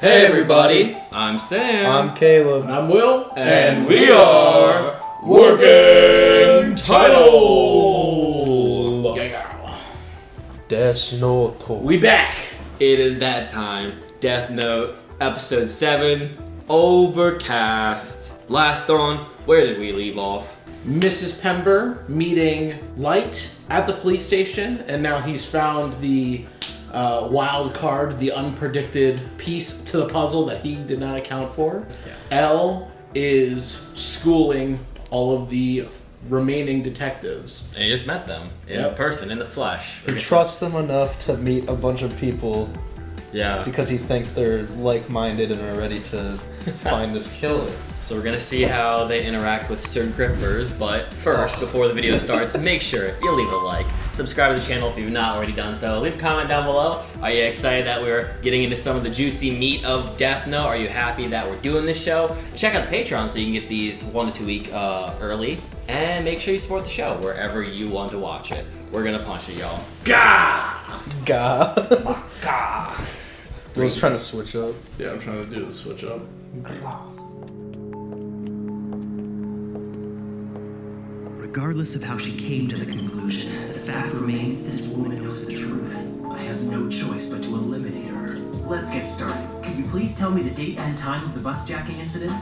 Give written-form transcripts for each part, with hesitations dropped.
Hey everybody, I'm Sam. I'm Caleb. I'm Will. And we are Working Title. Yeah. Death Note. We back. It is that time. Death Note, episode 7, Overcast. Last on, where did we leave off? Mrs. Pember meeting Light at the police station, and now he's found the wild card, the unpredicted piece to the puzzle that he did not account for. Yeah. Elle is schooling all of the remaining detectives. And you just met them in person, in the flesh. He trusts them enough to meet a bunch of people because he thinks they're like-minded and are ready to find this killer. So we're going to see how they interact with certain grippers, but first, before the video starts, make sure you leave a like. Subscribe to the channel if you've not already done so. Leave a comment down below. Are you excited that we're getting into some of the juicy meat of Death Note? Are you happy that we're doing this show? Check out the Patreon so you can get these 1 to 2 week early. And make sure you support the show wherever you want to watch it. We're going to punch it, y'all. Gah! Gah. Gah! I was trying to switch up. Yeah, I'm trying to do the switch up. Regardless of how she came to the conclusion, the fact remains this woman knows the truth. I have no choice but to eliminate her. Let's get started. Could you please tell me the date and time of the bus jacking incident?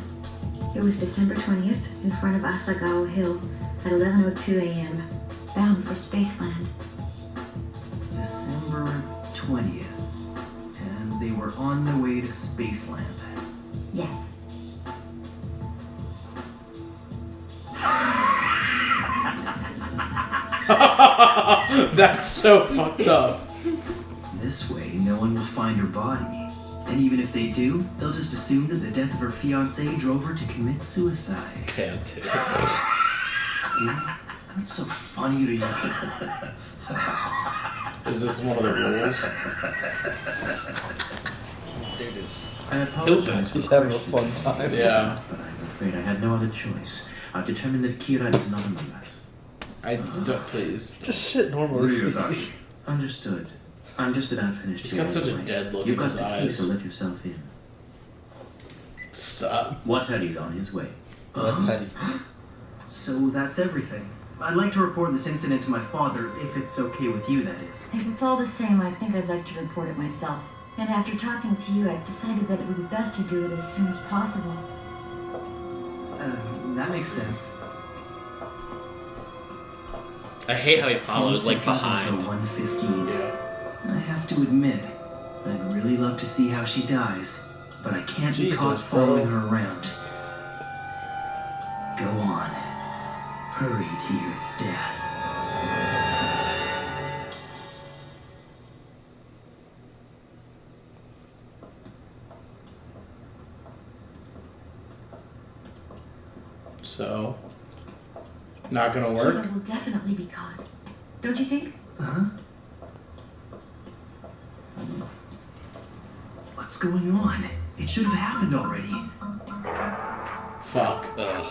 It was December 20th in front of Asagawa Hill at 11:02 a.m., bound for Spaceland. December 20th. And they were on their way to Spaceland. Yes. That's so fucked up. This way, no one will find her body. And even if they do, they'll just assume that the death of her fiancé drove her to commit suicide. Damn, dude. What's so funny to you? Is this one of the rules? Dude is I apologize for He's having a questioning. fun time. Yeah. But I'm afraid I had no other choice. I've determined that Kira is not among us. I don't, please. Just sit normally. please. Understood. I'm just about finished. He's got here such a anyway. dead look You've in got his the key, eyes. so let yourself in. Sup? Wattadi's on his way. Petty. So that's everything. I'd like to report this incident to my father, if it's okay with you, that is. If it's all the same, I think I'd like to report it myself. And after talking to you, I've decided that it would be best to do it as soon as possible. That makes sense. I hate how he follows, like, Until behind. 1:15. Yeah. I have to admit, I'd really love to see how she dies, but I can't be caught Jesus, bro. following her around. Go on. Hurry to your death. So, not gonna Kira work? will definitely be caught. Don't you think? Huh? What's going on? It should have happened already. Fuck. Ugh.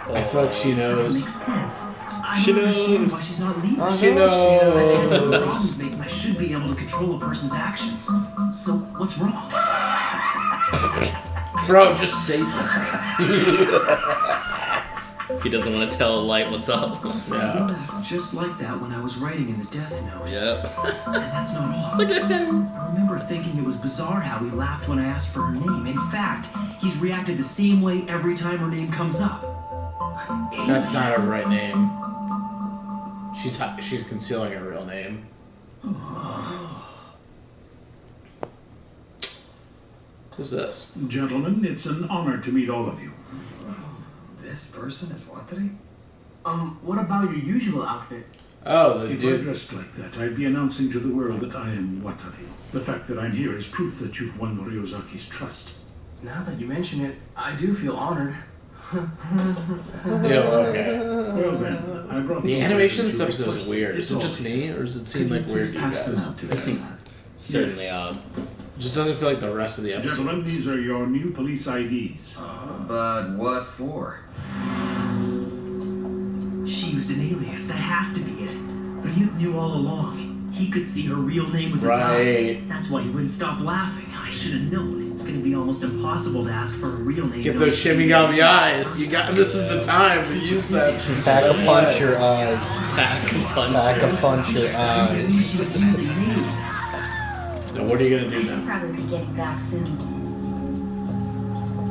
I feel like she This doesn't knows. make sense. I She don't understand knows. why she's not leaving. She knows. I've had no problems making. I should be able to control a person's actions. So what's wrong? Bro, just say something. He doesn't want to tell Light what's up. Yeah. Just like that when I was writing in the Death Note. Yep. And that's not all. Look at him. I remember thinking it was bizarre how he laughed when I asked for her name. In fact, he's reacted the same way every time her name comes up. That's not her right name. She's concealing her real name. Who's this? Gentlemen, it's an honor to meet all of you. This person is Watari? What about your usual outfit? Oh, the If I dude. dressed like that, I'd be announcing to the world that I am Watari. The fact that I'm here is proof that you've won Ryozaki's trust. Now that you mention it, I do feel honored. Yeah, okay. Well then, I brought The animation in this you episode is requested. weird. Is It's it all just here. me, or does it seem Could like you weird please to you pass them guys? out to I think everyone? certainly Yes. Just doesn't feel like the rest of the Gentlemen, episodes. these are your new police IDs. But what for? She used an alias. That has to be it. But you knew all along. He could see her real name with his eyes. Right. That's why he wouldn't stop laughing. I should have known. It's going to be almost impossible to ask for a real name. Get those shimmy-gummy eyes. You got. This is the time to use that. Pack-a-punch your eyes. Pack-a-punch your eyes. She was using names. Now, what are you gonna I do should now? probably be getting back soon.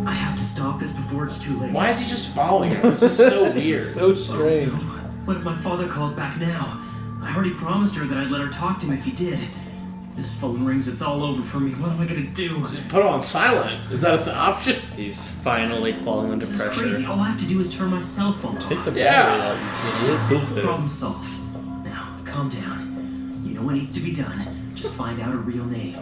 I have to stop this before it's too late. Why is he just following her? This is so weird. So strange. Oh, no. What if my father calls back now? I already promised her that I'd let her talk to him if he did. If this phone rings, it's all over for me. What am I gonna do? Just put it on silent. Is that an option? He's finally falling under This is pressure. crazy. All I have to do is turn my cell phone Take off. the Yeah. battery out, you idiot. Problem solved. Now, calm down. You know what needs to be done. Just find out her real name.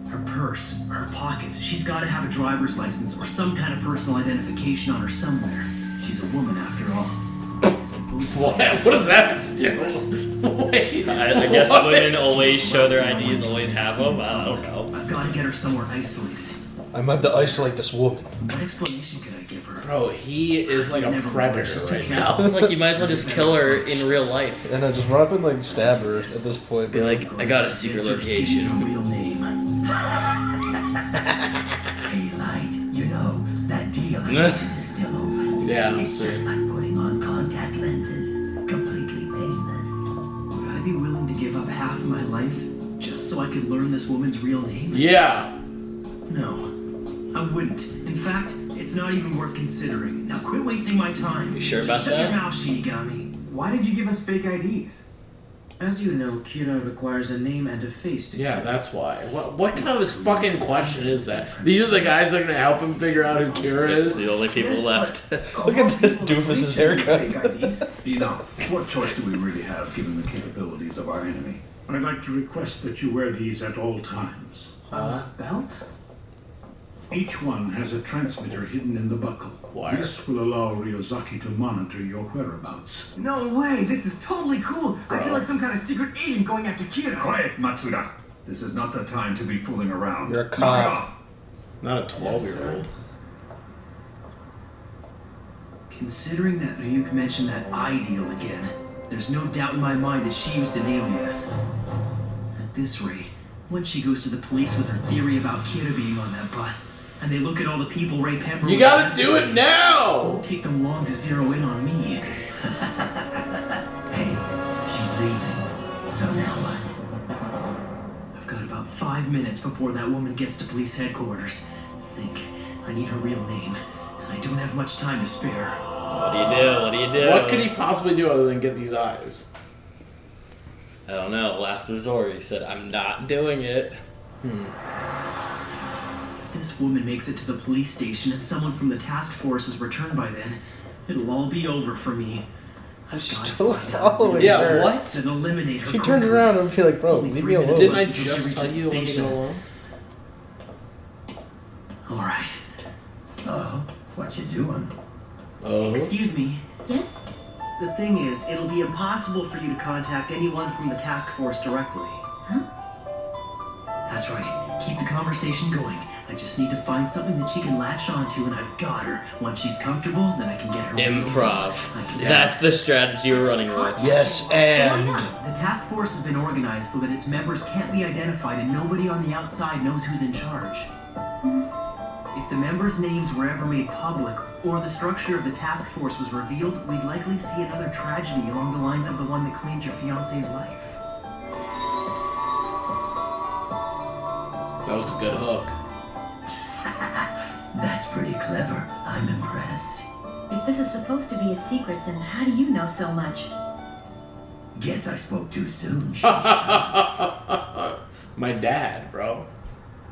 Her purse, her pockets. She's got to have a driver's license or some kind of personal identification on her somewhere. She's a woman after all. I suppose. What? What does that do? Wait. I guess women always show their IDs, always have them. I don't know. I've got to get her somewhere isolated. I might have to isolate this woman. What explanation could I give her? Bro, he is like a predator right now. It's like you might as well just kill her in real life. And I just run up and like stab her at this point. Be like, I got a secret Give me location. her real name. Hey, Light, you know, that deal I mentioned is still open. Yeah, It's just like putting on contact lenses. Completely painless. Would I be willing to give up half of my life just so I could learn this woman's real name? Yeah. No, I wouldn't. In fact, it's not even worth considering. Now quit wasting my time. You sure about Shut that? your mouth, Shinigami. Why did you give us fake IDs? As you know, Kira requires a name and a face to Yeah, kill. that's why. What kind of fucking question is that? These are the guys that are gonna help him figure out who Kira It's is? the only people left. Look at this doofus's haircut. Fake IDs? Enough. What choice do we really have given the capabilities of our enemy? I'd like to request that you wear these at all times. Belts? Each one has a transmitter hidden in the buckle. Wire. This will allow Ryozaki to monitor your whereabouts. No way, this is totally cool. I feel like some kind of secret agent going after Kira. Quiet, Matsuda. This is not the time to be fooling around. You're a Knock it cop. off. Not a 12-year-old. Considering that Ryuk mentioned that I deal again, there's no doubt in my mind that she used an alias. At this rate, once she goes to the police with her theory about Kira being on that bus, and they look at all the people Ray Pember You gotta do it now! won't take them long to zero in on me. Hey, she's leaving. So now what? I've got about 5 minutes before that woman gets to police headquarters. I need her real name, and I don't have much time to spare. What do you do? What do you do? What could he possibly do other than get these eyes? I don't know. Last resort. He said, I'm not doing it. If this woman makes it to the police station and someone from the task force is returned by then, it'll all be over for me. I've got to Still find out following Yeah, her. what? and eliminate her. She turned around and be like, bro, Only leave 3 me alone. minutes Didn't I until she just reaches tell the you to leave me station. alone? All right. What you doing? Oh. Excuse me. Yes? The thing is, it'll be impossible for you to contact anyone from the task force directly. Huh? That's right. Keep the conversation going. I just need to find something that she can latch onto, and I've got her. Once she's comfortable, then I can get her. Improv. I can That's the strategy we're running with. Yes, and The task force has been organized so that its members can't be identified and nobody on the outside knows who's in charge. If the members' names were ever made public, or the structure of the task force was revealed, we'd likely see another tragedy along the lines of the one that claimed your fiance's life. That was a good hook. That's pretty clever. I'm impressed. If this is supposed to be a secret, then how do you know so much? Guess I spoke too soon. My dad, bro.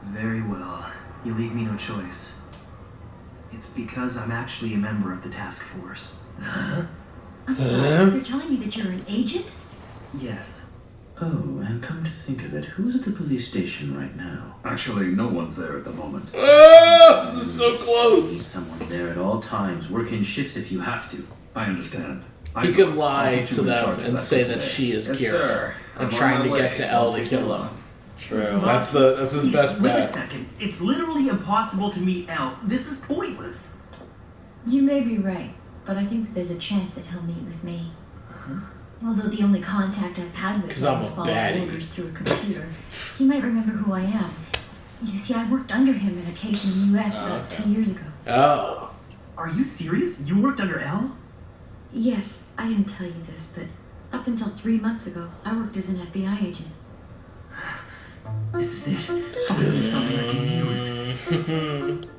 Very well. You leave me no choice. It's because I'm actually a member of the task force. I'm sorry, you're telling me that you're an agent? Yes. Oh, and come to think of it, who's at the police station right now? Actually, no one's there at the moment. Oh, this is so Need close. someone there at all times, work in shifts if you have to. I understand. He could lie to them and say that she is Yes, Kira sir. and I'm trying on to my get way. to L to Won't kill take him. True. That's his best Wait a bet. second. It's literally impossible to meet L. This is pointless. You may be right, but I think that there's a chance that he'll meet with me. Although the only contact I've had with 'Cause him I'm is a following baddie. orders through a computer, he might remember who I am. You see, I worked under him in a case in the U.S. about 2 years ago. Oh. Are you serious? You worked under L? Yes, I didn't tell you this, but up until 3 months ago, I worked as an FBI agent. This is it. Finally something I can use.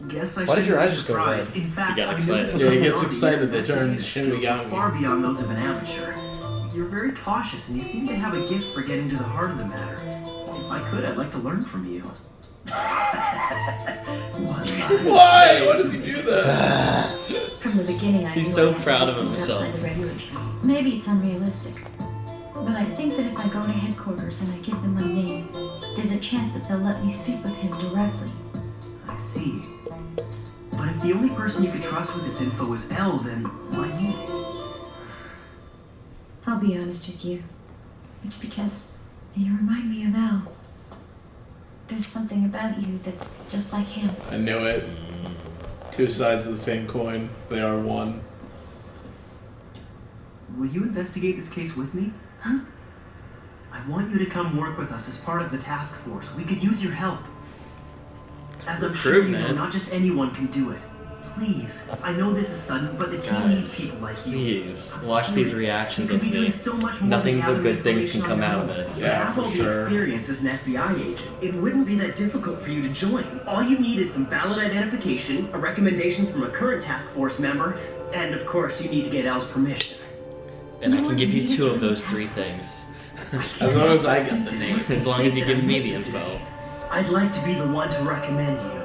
Guess I Why did your eyes just go surprised. red? In fact, got I excited. noticed Yeah, he gets that excited. They turn investigative Shinigami. skills are far beyond those of an amateur. You're very cautious, and you seem to have a gift for getting to the heart of the matter. If I could, I'd like to learn from you. Why? Why does he do that? From the beginning, I He's knew so I had to proud do of things himself. outside the regulations. Maybe it's unrealistic, but I think that if I go to headquarters and I give them my name, there's a chance that they'll let me speak with him directly. I see. But if the only person you could trust with this info is L, then why me? I'll be honest with you. It's because you remind me of Al. There's something about you that's just like him. I knew it. Two sides of the same coin. They are one. Will you investigate this case with me? Huh? I want you to come work with us as part of the task force. We could use your help. As I'm sure you know, not just anyone can do it. Please, I know this is sudden, but the team needs people like you. Please, watch these reactions you of could be me. doing so much more Nothing than but gather good things can information come on out your of own. this. You have all the experience as an FBI agent. It wouldn't be that difficult for you to join. All you need is some valid identification, a recommendation from a current task force member, and of course, you need to get Al's permission. And I can give you 2 of those 3 things. As long as I get the name. As long as you give me the info. I'd like to be the one to recommend you.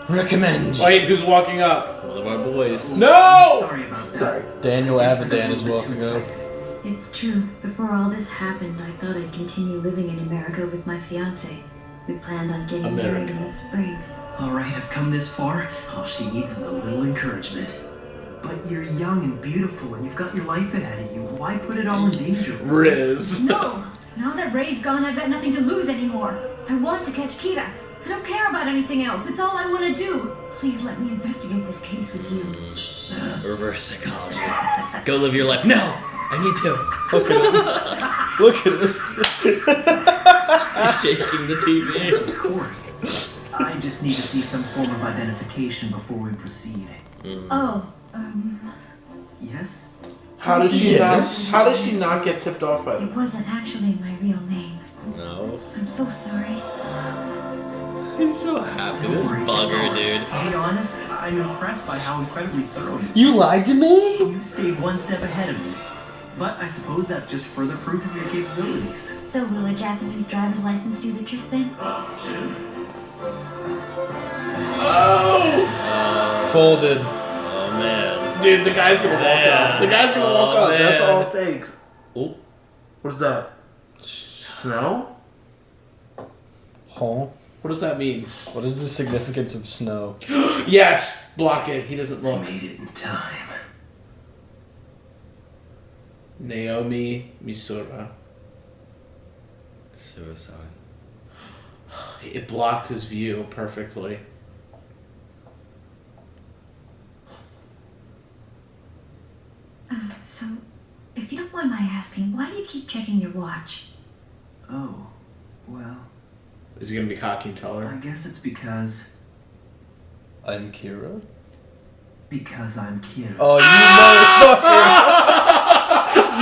Recommend. Wait, who's walking up? One of our boys. No! Sorry about that. Sorry. Daniel I guess I'm Avidan a is little bit walking too up. excited. It's true. Before all this happened, I thought I'd continue living in America with my fiance. We planned on getting married in the spring. Alright, I've come this far. All she needs is a little encouragement. But you're young and beautiful, and you've got your life ahead of you. Why put it all in danger for Riz. No! Now that Ray's gone, I've got nothing to lose anymore. I want to catch Kira. I don't care about anything else. It's all I want to do. Please let me investigate this case with you. Reverse psychology. Go live your life. No! I need to. Look at him. Look at him. He's shaking the TV. Yes, of course. I just need to see some form of identification before we proceed. Oh, Yes? How does she not get tipped off by it that? wasn't actually my real name. No. I'm so sorry. He's so happy. Don't This worry, it's all bugger, right. dude. To be honest, I'm impressed by how incredibly thorough You lied to me? you've stayed one step ahead of me. But I suppose that's just further proof of your capabilities. So will a Japanese driver's license do the trick then? Folded. Oh, man. Dude, the guy's gonna walk up. The guy's gonna walk up. man. That's all it takes. Oh. What is that? Snow? Huh? What does that mean? What is the significance of snow? Yes! Block it. He doesn't I look. made it in time. Naomi Misura. Suicide. It blocked his view perfectly. So, if you don't mind my asking, why do you keep checking your watch? Oh, well, Is he gonna be cocky and tell I her? guess it's because I'm Kira? I'm Kira. Oh, you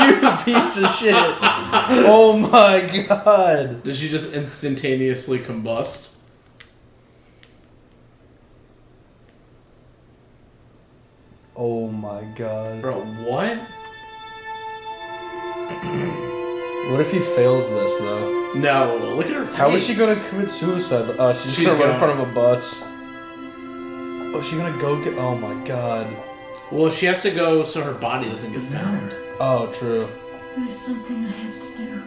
motherfucker! You piece of shit! Oh my god! Does she just instantaneously combust? Oh my god. Bro, what? What if he fails this though? No, look at her face. How is she gonna commit suicide? She's gonna run in front of a bus. Oh, she's gonna go get. Oh my god. Well, she has to go so her body doesn't get found. Oh, true. There's something I have to do.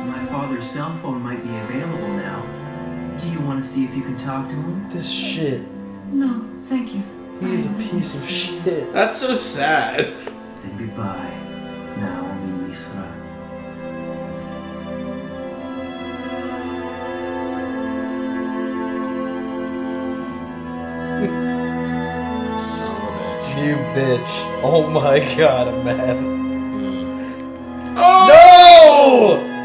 My father's cell phone might be available now. Do you want to see if you can talk to him? This shit. No, thank you. He's a piece of shit. That's so sad. Then goodbye, Naomi Misura. You bitch. Oh my god, I'm mad. Oh! No!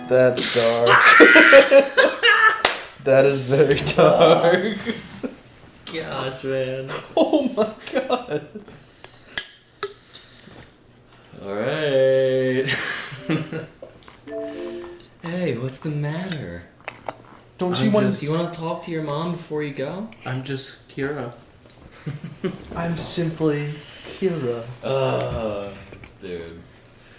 That's dark. That is very dark. Gosh, man. Oh my god. Alright. Hey, what's the matter? Do you want to talk to your mom before you go? I'm just Kira. I'm simply Kira. Dude.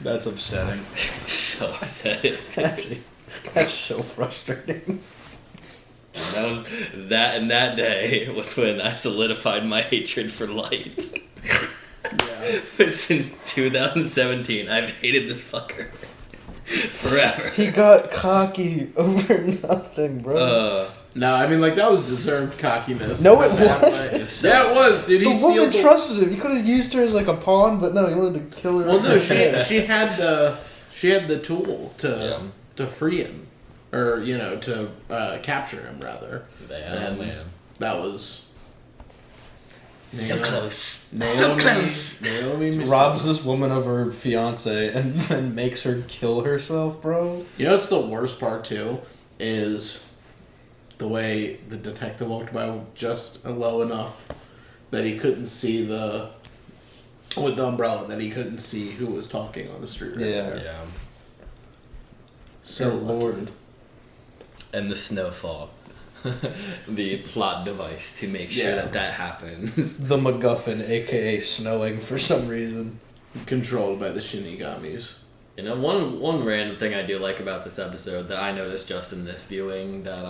That's upsetting. So upsetting. That's so frustrating. And that day was when I solidified my hatred for light. Yeah. But since 2017, I've hated this fucker. Forever. He got cocky over nothing, bro. No, I mean, like, that was deserved cockiness. No, it wasn't. Yeah, it was, dude. The woman trusted him. He could have used her as like a pawn, but no, he wanted to kill her. Well, no, she had the tool to free him, or to capture him rather. Man. That was so close. Naomi robs this woman of her fiance and then makes her kill herself, bro. You know what's the worst part too is the way the detective walked by just low enough that he couldn't see with the umbrella, that he couldn't see who was talking on the street right there. Yeah. So Lord. And the snowfall. The plot device to make sure that happens. The MacGuffin, aka snowing for some reason. Controlled by the Shinigamis. You know, one random thing I do like about this episode that I noticed just in this viewing that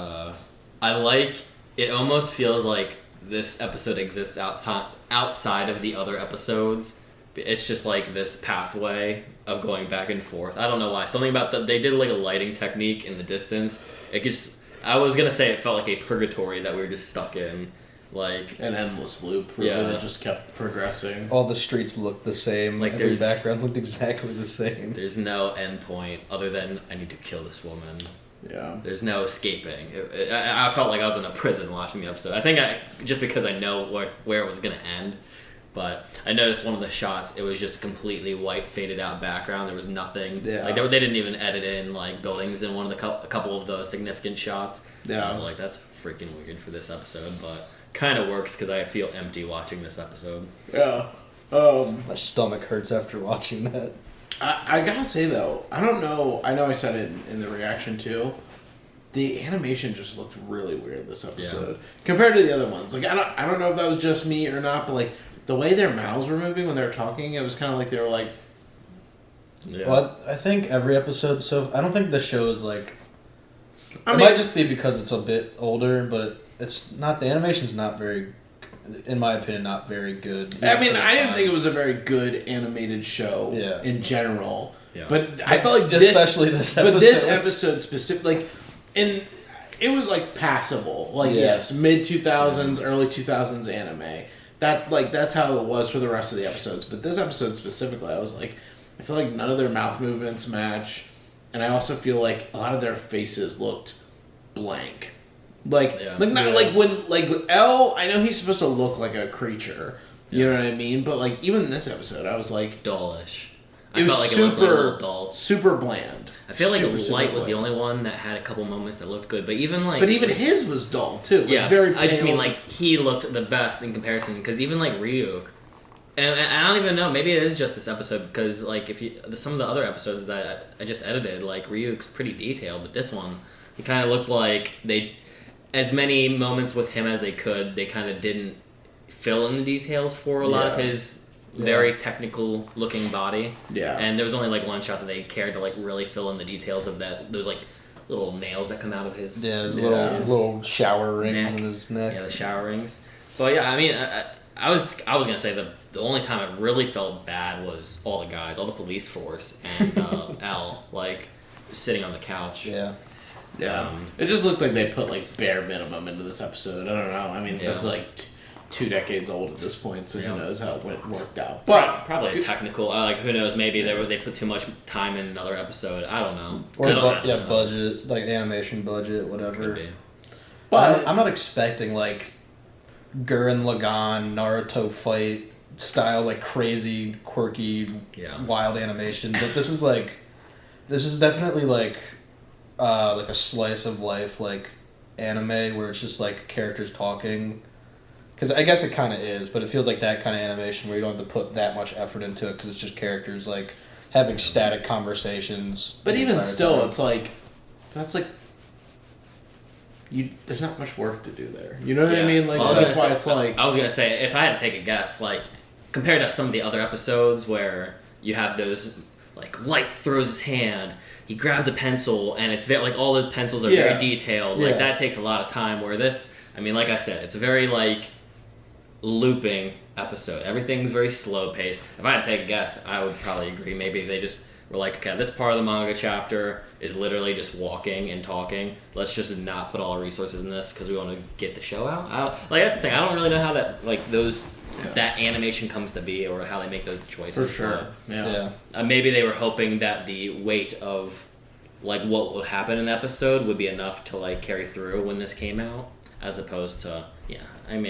I like, it almost feels like this episode exists outside of the other episodes. It's just like this pathway of going back and forth. I don't know why. Something about they did like a lighting technique in the distance. It just, I was gonna say it felt like a purgatory that we were just stuck in, like an endless loop. Really, that just kept progressing. All the streets looked the same. Like every background looked exactly the same. There's no end point other than I need to kill this woman. Yeah. There's no escaping. I felt like I was in a prison watching the episode. I think just because I know where it was gonna end. But I noticed one of the shots, it was just completely white, faded out background. There was nothing. Yeah. Like they didn't even edit in like buildings in one of a couple of the significant shots. Yeah. I was like, that's freaking weird for this episode, but kind of works because I feel empty watching this episode. Yeah. My stomach hurts after watching that. I gotta say though, I don't know. I know I said it in the reaction too. The animation just looked really weird this episode compared to the other ones. Like I don't know if that was just me or not, but like. The way their mouths were moving when they were talking, it was kind of like they were like... Yeah. Well, I think every episode, I don't think the show is like... It might just be because it's a bit older, but it's not... The animation's not very... In my opinion, not very good. I mean, I didn't think it was a very good animated show in general. Yeah. But I felt like especially this episode. But this episode specifically... It was like passable. Like, yes, mid-2000s, early 2000s anime. That's how it was for the rest of the episodes. But this episode specifically, I was like, I feel like none of their mouth movements match, and I also feel like a lot of their faces looked blank. Like when L, I know he's supposed to look like a creature. You know what I mean? But like even in this episode, I was like dullish. It was super dull, super bland. I feel like Light was the only one that had a couple moments that looked good, but even his was dull too. Like, yeah, very pale. I just mean like he looked the best in comparison because even like Ryuk, and I don't even know, maybe it is just this episode because like some of the other episodes that I just edited, like Ryuk's pretty detailed, but this one he kind of looked like they as many moments with him as they could. They kind of didn't fill in the details for a lot of his. Very technical looking body. Yeah. And there was only like one shot that they cared to like really fill in the details of that. Those like little nails that come out of his little shower rings in his neck. Yeah, the shower rings. But yeah, I mean, I was gonna say the only time I really felt bad was all the guys, all the police force, and L like sitting on the couch. Yeah. Yeah. It just looked like they put like bare minimum into this episode. I don't know. I mean, that's like 2 decades old at this point, so who knows how it worked out. But probably a technical, like who knows? Maybe they put too much time in another episode. I don't know. Or budget, like animation budget, whatever. But I'm not expecting like Gurren Lagann Naruto fight style, like crazy, quirky, wild animation. But this is like this is definitely like a slice of life like anime where it's just like characters talking. Because I guess it kind of is, but it feels like that kind of animation where you don't have to put that much effort into it because it's just characters like having static conversations. But even still, it's like that's like there's not much work to do there. You know what I mean? Like, so that's why it's like... I was going to say, if I had to take a guess, like, compared to some of the other episodes where you have those, like, Light throws his hand, he grabs a pencil, and it's very, like, all the pencils are very detailed. Like, that takes a lot of time, where this, I mean, like I said, it's a very, like, looping episode. Everything's very slow-paced. If I had to take a guess, I would probably agree. Maybe they just... We're like, okay, this part of the manga chapter is literally just walking and talking. Let's just not put all our resources in this because we want to get the show out. Like, that's the thing. I don't really know how that, like, that animation comes to be or how they make those choices. For sure. Maybe they were hoping that the weight of, like, what would happen in the episode would be enough to, like, carry through when this came out, as opposed to, when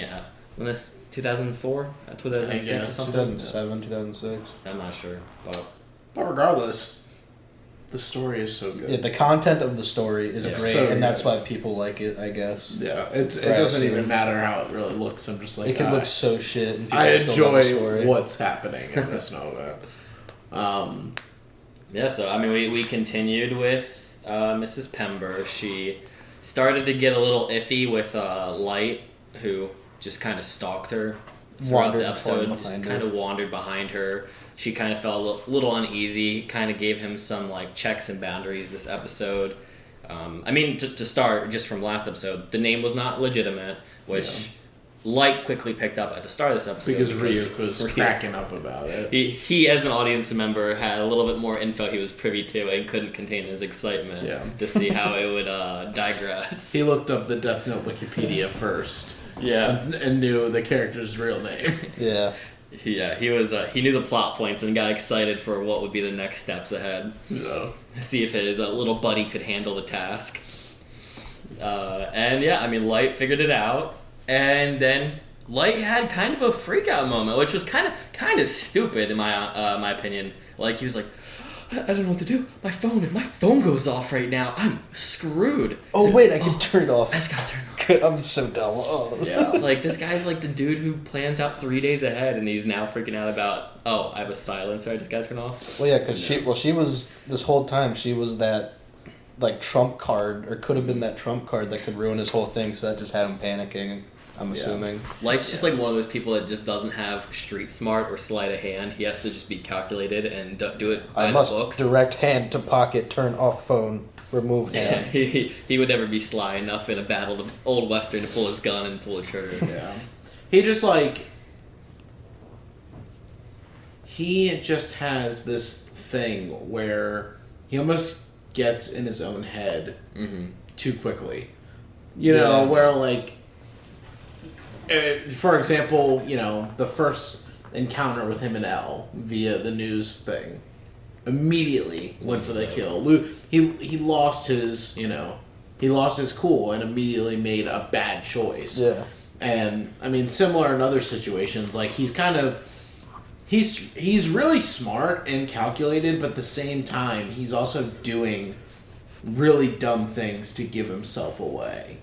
this 2004, 2006 or something. 2007, 2006. I'm not sure, but regardless, the story is so good. Yeah, the content of the story is great, so and that's why people like it, I guess. Yeah, it doesn't even matter how it really looks. I'm just like... It can look so shit. And I enjoy what's happening in this moment. So, I mean, we continued with Mrs. Pember. She started to get a little iffy with Light, who just kind of stalked her throughout the episode. Just kind of wandered behind her. She kind of felt a little uneasy, kind of gave him some like checks and boundaries this episode. I mean, to start, just from last episode, the name was not legitimate, which Light quickly picked up at the start of this episode. Because Ryuk was cracking up about it. He, as an audience member, had a little bit more info he was privy to and couldn't contain his excitement to see how it would digress. He looked up the Death Note Wikipedia first. And knew the character's real name. Yeah, he was. He knew the plot points and got excited for what would be the next steps ahead. See if his little buddy could handle the task. Light figured it out, and then Light had kind of a freak out moment, which was kind of stupid in my opinion. Like, he was like, I don't know what to do. If my phone goes off right now, I'm screwed. I can turn it off. I just gotta turn it off. I'm so dumb. It's like, this guy's like the dude who plans out 3 days ahead, and he's now freaking out about, I have a silencer I just gotta turn off. Well, yeah, because she was, this whole time, she was that, like, trump card, or could have been that trump card that could ruin his whole thing, so that just had him panicking, I'm assuming. Light's just like one of those people that just doesn't have street smart or sleight of hand. He has to just be calculated and do it by the books. I must direct hand to pocket, turn off phone, remove hand. He would never be sly enough in a battle of Old Western to pull his gun and pull a trigger. He just like... He just has this thing where he almost gets in his own head too quickly. You know, where like... for example, the first encounter with him and Elle via the news thing, immediately went for the kill. He lost his, he lost his cool and immediately made a bad choice. Yeah. And I mean, similar in other situations, like he's really smart and calculated, but at the same time, he's also doing really dumb things to give himself away.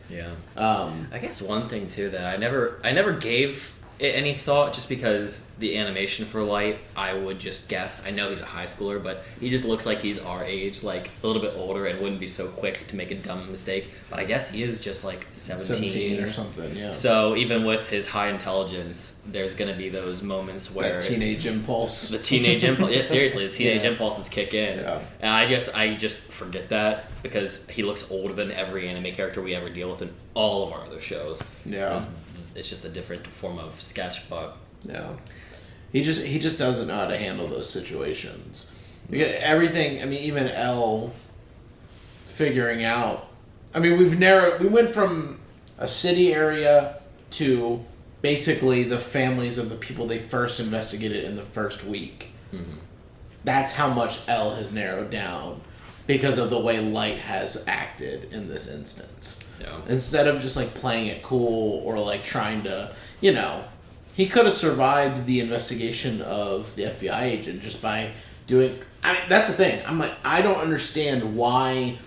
I guess one thing too that I never gave it any thought, just because the animation for Light, I would just guess. I know he's a high schooler, but he just looks like he's our age, like a little bit older, and wouldn't be so quick to make a dumb mistake. But I guess he is just like 17 or something. Yeah. So even with his high intelligence, there's gonna be those moments where that teenage impulse. The teenage impulse. Yeah, seriously, the teenage impulses kick in. Yeah. And I just forget that because he looks older than every anime character we ever deal with in all of our other shows. Yeah. It's just a different form of sketch, but he just doesn't know how to handle those situations. Everything. I mean, even Elle figuring out. I mean, we went from a city area to basically the families of the people they first investigated in the first week. That's how much Elle has narrowed down because of the way Light has acted in this instance. Instead of just like playing it cool or like trying to, he could have survived the investigation of the FBI agent just by That's the thing. I'm like, I don't understand why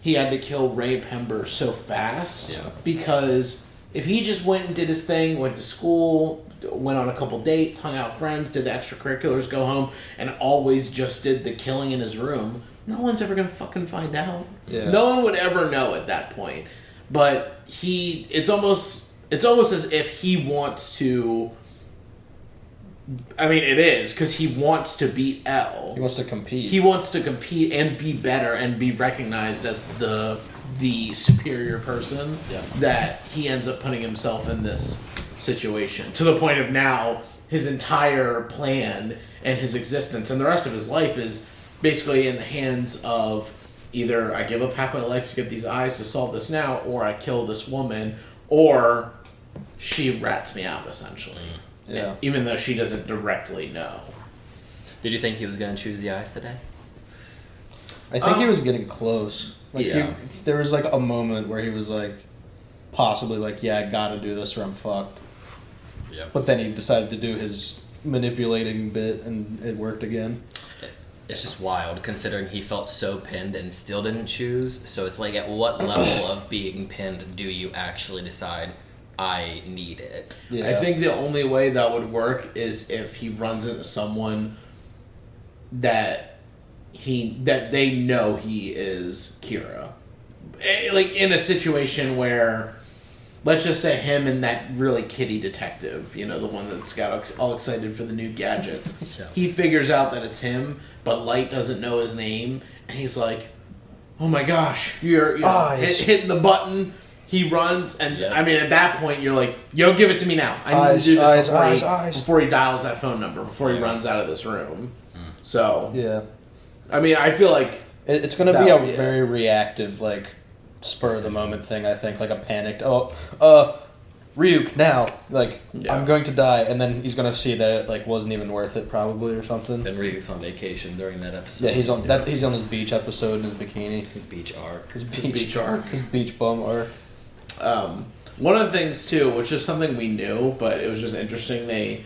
he had to kill Ray Pember so fast. Yeah. Because if he just went and did his thing, went to school, went on a couple dates, hung out with friends, did the extracurriculars, go home, and always just did the killing in his room, no one's ever gonna fucking find out. Yeah. No one would ever know at that point. But it's almost as if he wants to. I mean, it is, because he wants to beat L. He wants to compete. He wants to compete and be better and be recognized as the superior person. Yeah. That he ends up putting himself in this situation to the point of now his entire plan and his existence and the rest of his life is basically in the hands of either I give up half my life to get these eyes to solve this now, or I kill this woman, or she rats me out, essentially. Yeah. Even though she doesn't directly know. Did you think he was going to choose the eyes today? I think he was getting close. Like Yeah. there was like a moment where he was like, possibly like, yeah, I gotta do this or I'm fucked. Yeah. But then he decided to do his manipulating bit and it worked again. It's just wild, considering he felt so pinned and still didn't choose. So it's like, at what level of being pinned do you actually decide, I need it? Yeah. I think the only way that would work is if he runs into someone that they know he is Kira. Like in a situation where, let's just say him and that really kitty detective, you know, the one that's got all excited for the new gadgets. Yeah. He figures out that it's him, but Light doesn't know his name, and he's like, "Oh my gosh, you're hitting the button." He runs, and Yeah. I mean, at that point, you're like, "Yo, give it to me now! I need to do this before he dials that phone number, before he runs out of this room." So, Yeah. I mean, I feel like It's going to be a very reactive, like, spur of the moment thing, I think. Like a panicked, Ryuk, now. Like, Yeah. I'm going to die. And then he's going to see that it, like, wasn't even worth it, probably, or something. And Ryuk's on vacation during that episode. Yeah, he's on his beach episode in his bikini. His beach arc. His beach arc. His beach bum arc. one of the things too, which is something we knew, but it was just interesting.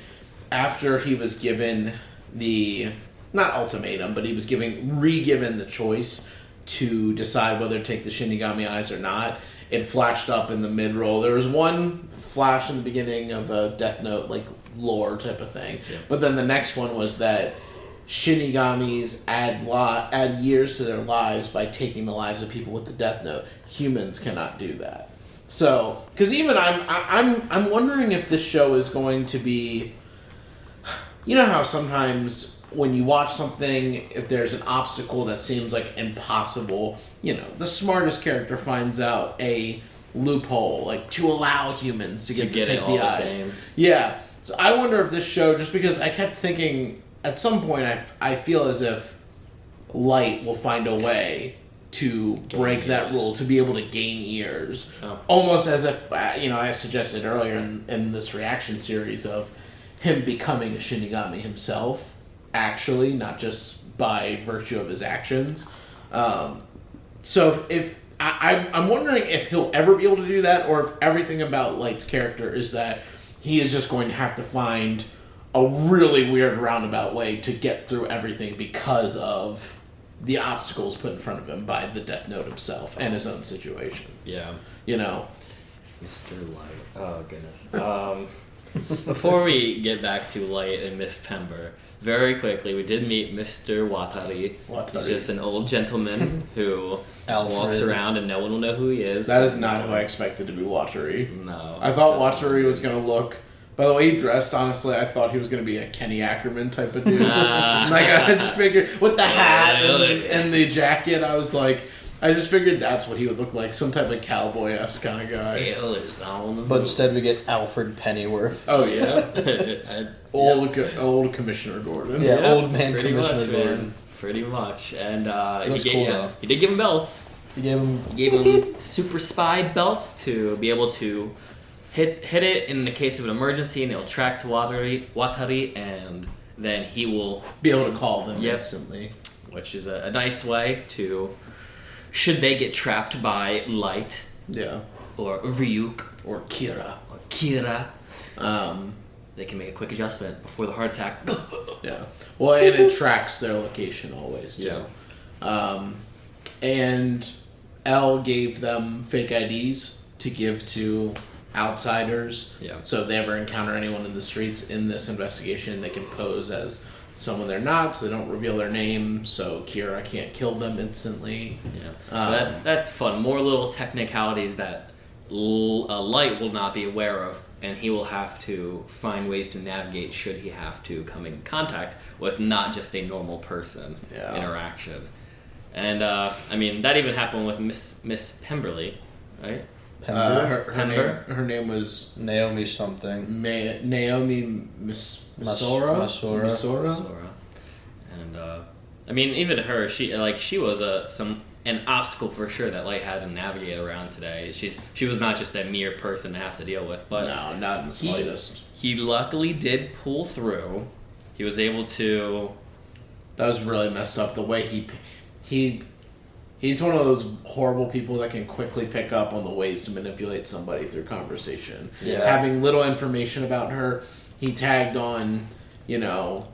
After he was given the not ultimatum, but he was re-given the choice to decide whether to take the Shinigami eyes or not. It flashed up in the mid-roll. There was one flash in the beginning of a Death Note, like, lore type of thing. Yeah. But then the next one was that Shinigamis add years to their lives by taking the lives of people with the Death Note. Humans cannot do that. So, because even I'm wondering if this show is going to be... You know how sometimes when you watch something, if there's an obstacle that seems like impossible, you know, the smartest character finds out a loophole, like to allow humans to get take the eyes. Same. Yeah. So I wonder if this show, just because I kept thinking at some point, I feel as if Light will find a way to break that rule, to be able to gain ears. Oh. Almost as if, you know, I suggested earlier in this reaction series of him becoming a Shinigami himself, actually, not just by virtue of his actions. So if I'm wondering if he'll ever be able to do that, or if everything about Light's character is that he is just going to have to find a really weird roundabout way to get through everything because of the obstacles put in front of him by the Death Note himself and his own situations. Yeah. You know? Mr. Light. Oh, goodness. Before we get back to Light and Miss Pember, very quickly, we did meet Mr. Watari. He's just an old gentleman who walks around and no one will know who he is. That is not who I expected to be Watari. No. I thought Watari was going to look... By the way he dressed, honestly, I thought he was going to be a Kenny Ackerman type of dude. Like, I just figured, with the hat and the jacket, I was like... I just figured that's what he would look like. Some type of cowboy-esque kind of guy. But instead we get Alfred Pennyworth. Oh, yeah? Old Commissioner Gordon. Yeah, old man Commissioner Gordon. Pretty much. And he did give him belts. He gave him super spy belts to be able to hit it in the case of an emergency, and it'll track to Watari, and then he will... be able to call them instantly. Which is a nice way to... Should they get trapped by Light, yeah, or Ryuk, or Kira, they can make a quick adjustment before the heart attack. Yeah. Well, and it tracks their location always, too. Yeah. And Elle gave them fake IDs to give to outsiders. Yeah. So if they ever encounter anyone in the streets in this investigation, they can pose as someone they're not, so they don't reveal their name, so Kira can't kill them instantly. Yeah. That's fun. More little technicalities that Light will not be aware of, and he will have to find ways to navigate should he have to come in contact with not just a normal person interaction. And I mean, that even happened with Miss Pemberley, right? Her name was Naomi something. Naomi Misora. And I mean, even her, she was an obstacle for sure that Light had to navigate around today. She was not just a mere person to have to deal with, but no, not in the slightest. He luckily did pull through. He was able to. That was really messed up. The way he's one of those horrible people that can quickly pick up on the ways to manipulate somebody through conversation. Yeah. Having little information about her, he tagged on, the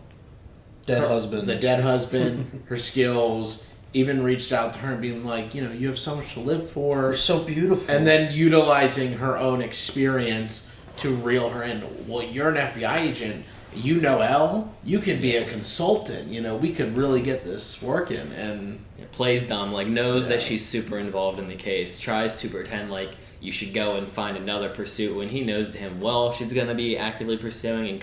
dead husband, her skills, even reached out to her and being like, you have so much to live for. You're so beautiful. And then utilizing her own experience to reel her in. Well, you're an FBI agent. You know Elle. You could be a consultant. We could really get this working. And plays dumb, knows that she's super involved in the case, tries to pretend like you should go and find another pursuit when he knows to him, well, she's going to be actively pursuing and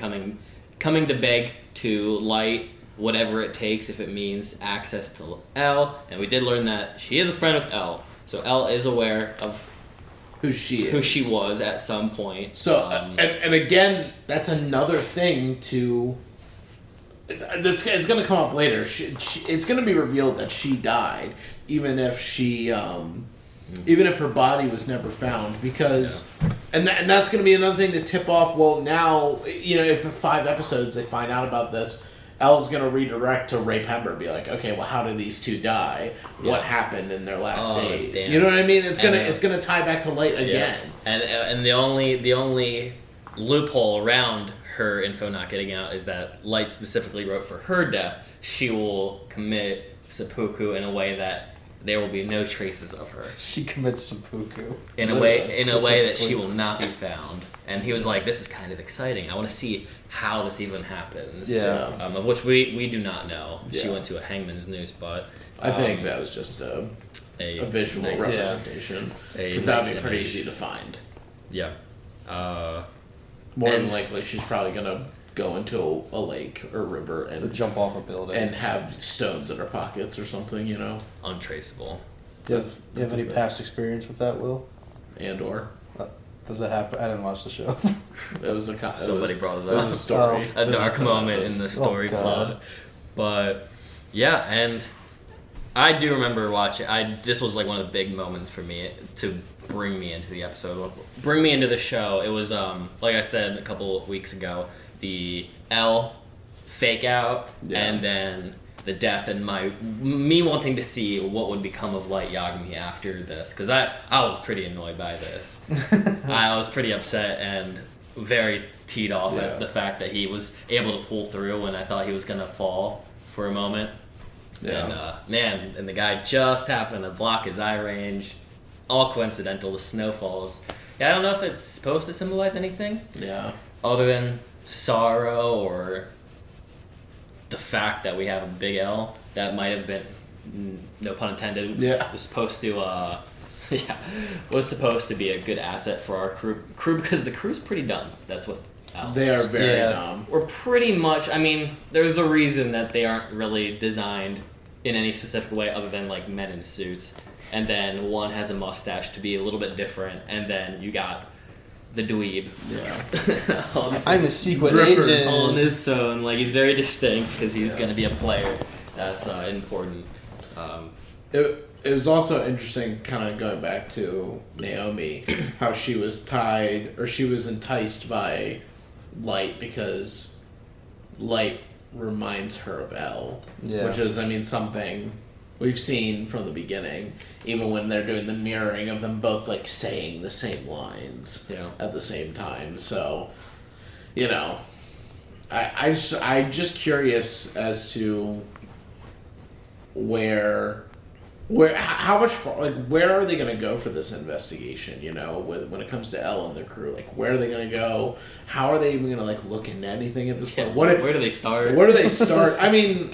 coming to beg to Light whatever it takes if it means access to Elle. And we did learn that she is a friend with Elle. So Elle is aware of who she was at some point. So, and again, that's another thing to... It's going to come up later. It's going to be revealed that she died, even if even if her body was never found, because, and that's going to be another thing to tip off. Well, now if in 5 episodes they find out about this, Elle's going to redirect to Ray Pember, be like, okay, well, how did these two die? What happened in their last days? Damn. You know what I mean? It's gonna tie back to Light again. And the only loophole around her info not getting out is that Light specifically wrote for her death, she will commit seppuku in a way that there will be no traces of her. She commits seppuku. In a way that she will not be found. And he was like, this is kind of exciting. I want to see how this even happens. Yeah. Of which we do not know. Yeah. She went to a hangman's noose, but... I think that was just a visual representation. Because that would be pretty easy to find. Yeah. More than likely, she's probably going to go into a lake or river and jump off a building and have stones in her pockets or something, Untraceable. Do you have any past experience with that, Will? Does that happen? I didn't watch the show. It was somebody brought it up. It was a story. A dark moment in the story plot. But yeah, and I do remember watching. This was one of the big moments for me to bring me into the episode, bring me into the show. It was like I said a couple of weeks ago, the Elle fake out, and then the death, and me wanting to see what would become of Light Yagami after this, because I was pretty annoyed by this. I was pretty upset and very teed off at the fact that he was able to pull through when I thought he was gonna fall for a moment. Yeah. And and the guy just happened to block his eye range. All coincidental. The snowfalls. Yeah, I don't know if it's supposed to symbolize anything. Yeah. Other than sorrow or the fact that we have a big L that might have been, no pun intended, was supposed to was supposed to be a good asset for our crew because the crew's pretty dumb. That's what L. They are very dumb. We're pretty much, there's a reason that they aren't really designed in any specific way other than men in suits, and then one has a mustache to be a little bit different, and then you got the dweeb. Yeah. I'm a secret agent. On his own. He's very distinct because he's going to be a player. That's important. It was also interesting, kind of going back to Naomi, how she was enticed by Light because Light reminds her of Elle. Yeah. Which is, something we've seen from the beginning, even when they're doing the mirroring of them both saying the same lines at the same time. So, I'm just curious as to where how much where are they going to go for this investigation? You know, when it comes to Elle and the crew, like where are they going to go? How are they even going to like look into anything at this point? Where do they start? Where do they start? I mean,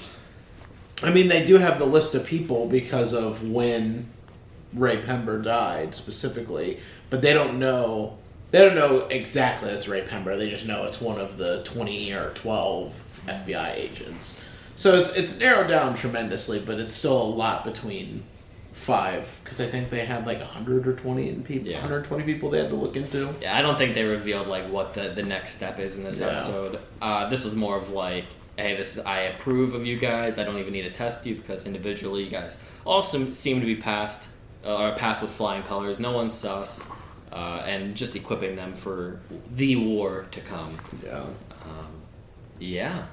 they do have the list of people because of when Ray Pember died specifically, but they don't know. They don't know exactly it's Ray Pember. They just know it's one of the 20 or 12 FBI agents. So it's narrowed down tremendously, but it's still a lot between 5, because I think they had like 120 people, 120 people they had to look into. Yeah, I don't think they revealed like what the next step is in this episode. This was more of like, hey, I approve of you guys. I don't even need to test you because individually you guys all seem to be passed with flying colors. No one's sus, and just equipping them for the war to come. Yeah.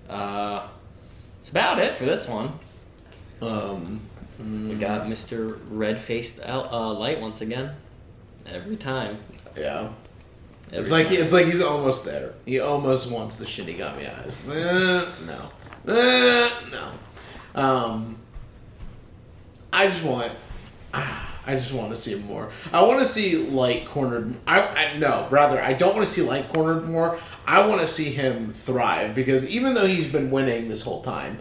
That's about it for this one. We got Mr. Red-Faced Light once again. Every time. Yeah. It's like he's almost there. He almost wants the Shinigami eyes. No. I just want to see him more. I want to see Light cornered. I don't want to see Light cornered more. I want to see him thrive, because even though he's been winning this whole time,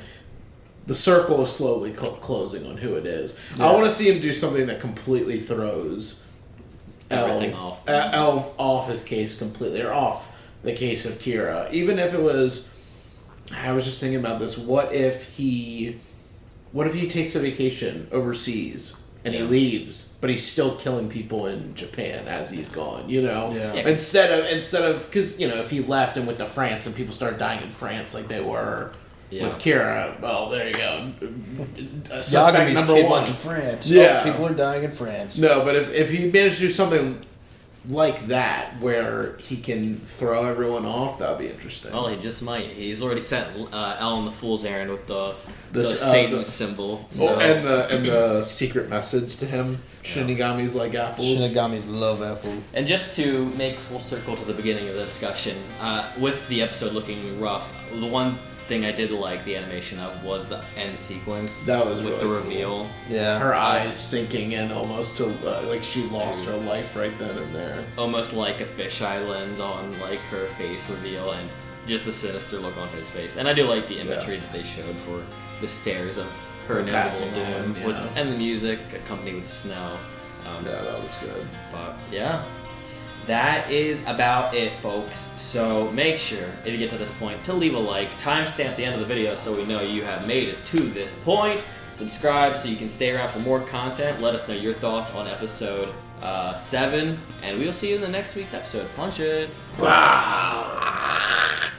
the circle is slowly closing on who it is. Yeah. I want to see him do something that completely throws everything off his case completely, or off the case of Kira. Even if it was, I was just thinking about this. What if he takes a vacation overseas? And he leaves, but he's still killing people in Japan as he's gone, you know? Yeah. Instead of, because, you know, if he left and went to France and people started dying in France like they were with Kira, well, there you go. Suspect number 1. In France. Yeah. Oh, people are dying in France. No, but if he managed to do something like that, where he can throw everyone off, that would be interesting. Well, he just might. He's already sent Ellen the Fool's Errand with the Satan symbol. So. Oh, and the secret message to him. Shinigami's like apples. Shinigami's love apple. And just to make full circle to the beginning of the discussion, with the episode looking rough, the one thing I did like the animation of was the end sequence. That was with really the cool. reveal. Yeah, her eyes sinking in almost to like she lost her life right then and there. Almost like a fisheye lens on like her face reveal, and just the sinister look on his face. And I do like the imagery that they showed for the stairs of her inevitable doom, and the music accompanied with snow. That was good. But yeah. That is about it, folks. So make sure, if you get to this point, to leave a like, timestamp the end of the video so we know you have made it to this point. Subscribe so you can stay around for more content. Let us know your thoughts on episode 7, and we will see you in the next week's episode. Punch it! I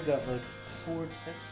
got like 4 texts.